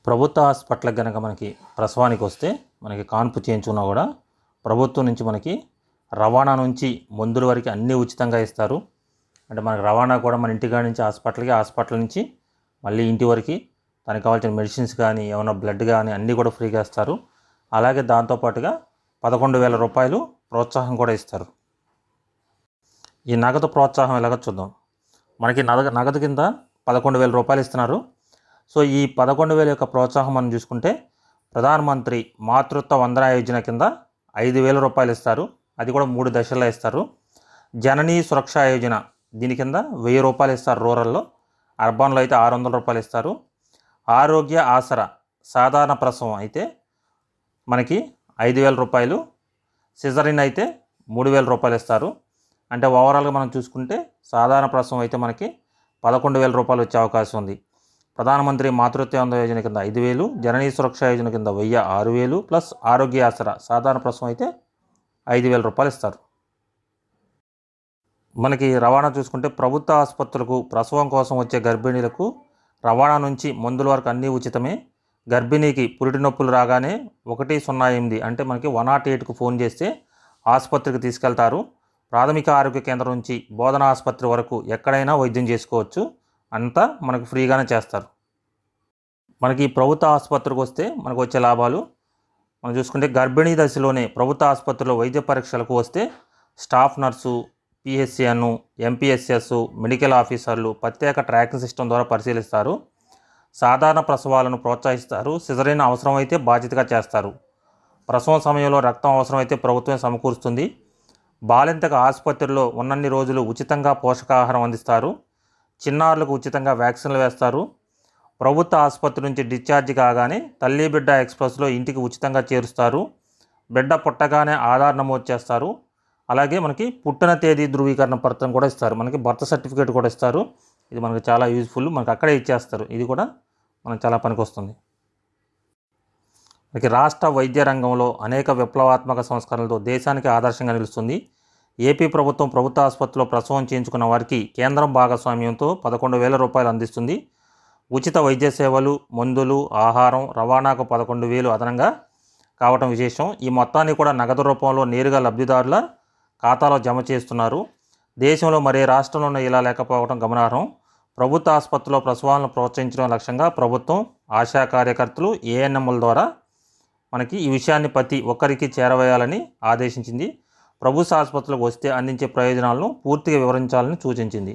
ప్రభుత్వ హాస్పిటల్కి కనుక మనకి ప్రసవానికి వస్తే మనకి కాన్పు చేయించుకున్నా కూడా ప్రభుత్వం నుంచి మనకి రవాణా నుంచి మందుల వరకు అన్నీ ఉచితంగా ఇస్తారు. అంటే మనకి రవాణా కూడా మన ఇంటికాడ నుంచి హాస్పిటల్ నుంచి మళ్ళీ ఇంటి వరకు దానికి కావాల్సిన మెడిసిన్స్ కానీ ఏమైనా బ్లడ్ కానీ అన్నీ కూడా ఫ్రీగా ఇస్తారు. అలాగే దాంతోపాటుగా 11,000 రూపాయలు ప్రోత్సాహం కూడా ఇస్తారు. ఈ నగదు ప్రోత్సాహం ఎలాగో చూద్దాం. మనకి నగదు కింద 11,000 రూపాయలు ఇస్తున్నారు. సో ఈ 11,000 యొక్క ప్రోత్సాహం మనం చూసుకుంటే ప్రధానమంత్రి మాతృత్వ వందన యోజన కింద 5,000 రూపాయలు ఇస్తారు. అది కూడా 3 దశల్లో ఇస్తారు. జననీ సురక్ష యోజన దీని కింద 1,000 రూపాయలు ఇస్తారు రూరల్లో, అర్బన్లో అయితే 600 రూపాయలు ఇస్తారు. ఆరోగ్య ఆసరా సాధారణ ప్రసవం అయితే మనకి 5,000 రూపాయలు, సిజరిన్ అయితే 3,000 రూపాయలు ఇస్తారు. అంటే ఓవరాల్గా మనం చూసుకుంటే సాధారణ ప్రసవం అయితే మనకి 11,000 రూపాయలు వచ్చే అవకాశం ఉంది. ప్రధానమంత్రి మాతృత్వ వందన యోజన కింద 5,000, జననీ సురక్ష యోజన కింద 1,000 6,000 ప్లస్ ఆరోగ్య ఆసరా సాధారణ ప్రసవం అయితే 5,000 రూపాయలు ఇస్తారు. మనకి రవాణా చూసుకుంటే ప్రభుత్వ ఆసుపత్రులకు ప్రసవం కోసం వచ్చే గర్భిణీలకు రవాణా నుంచి మందుల వరకు అన్నీ ఉచితమే. గర్భిణీకి పురిటి నొప్పులు రాగానే 108 అంటే మనకి 108కు ఫోన్ చేస్తే ఆసుపత్రికి తీసుకెళ్తారు. ప్రాథమిక ఆరోగ్య కేంద్రం నుంచి బోధన ఆసుపత్రి వరకు ఎక్కడైనా వైద్యం చేసుకోవచ్చు. అంతా మనకు ఫ్రీగానే చేస్తారు. మనకి ప్రభుత్వ ఆసుపత్రికి వస్తే మనకు వచ్చే లాభాలు మనం చూసుకుంటే గర్భిణీ దశలోనే ప్రభుత్వ ఆసుపత్రిలో వైద్య పరీక్షలకు వస్తే స్టాఫ్ నర్సు, పిహెచ్సిఎన్, ఎంపీఎస్ఎస్, మెడికల్ ఆఫీసర్లు ప్రత్యేక ట్రాకింగ్ సిస్టమ్ ద్వారా పరిశీలిస్తారు. సాధారణ ప్రసవాలను ప్రోత్సహిస్తారు. సిజరీన్ అవసరమైతే బాధ్యతగా చేస్తారు. ప్రసవం సమయంలో రక్తం అవసరమైతే ప్రభుత్వం సమకూరుస్తుంది. బాలింతకు ఆసుపత్రిలో ఉన్నన్ని రోజులు ఉచితంగా పోషకాహారం అందిస్తారు. చిన్నారులకు ఉచితంగా వ్యాక్సిన్లు వేస్తారు. ప్రభుత్వ ఆసుపత్రి నుంచి డిశ్చార్జ్ కాగానే తల్లి బిడ్డ ఎక్స్ప్రెస్లో ఇంటికి ఉచితంగా చేరుస్తారు. బిడ్డ పుట్టగానే ఆధార్ నమోదు చేస్తారు. అలాగే మనకి పుట్టిన తేదీ ధృవీకరణ పత్రం కూడా ఇస్తారు. మనకి బర్త్ సర్టిఫికేట్ కూడా ఇస్తారు. ఇది మనకి చాలా యూజ్ఫుల్. మనకి అక్కడే ఇచ్చేస్తారు. ఇది కూడా మనకు చాలా పనికొస్తుంది. మనకి రాష్ట్ర వైద్య రంగంలో అనేక విప్లవాత్మక సంస్కరణలతో దేశానికి ఆదర్శంగా నిలుస్తుంది. ఏపీ ప్రభుత్వం ప్రభుత్వ ఆసుపత్రిలో ప్రసవం చేయించుకున్న వారికి కేంద్రం భాగస్వామ్యంతో 11,000 రూపాయలు అందిస్తుంది. ఉచిత వైద్య సేవలు, మందులు, ఆహారం, రవాణాకు 11,000 అదనంగా కావటం విశేషం. ఈ మొత్తాన్ని కూడా నగదు రూపంలో నేరుగా లబ్ధిదారుల ఖాతాలో జమ చేస్తున్నారు. దేశంలో మరే రాష్ట్రంలోనూ ఇలా లేకపోవడం గమనార్హం. ప్రభుత్వ ఆసుపత్రిలో ప్రసవాలను ప్రోత్సహించడం లక్ష్యంగా ప్రభుత్వం ఆశా కార్యకర్తలు, ఏఎన్ఎంల ద్వారా మనకి ఈ విషయాన్ని ప్రతి ఒక్కరికి చేరవేయాలని ఆదేశించింది. ప్రభుత్వ ఆసుపత్రులకు వస్తే అందించే ప్రయోజనాలను పూర్తిగా వివరించాలని సూచించింది.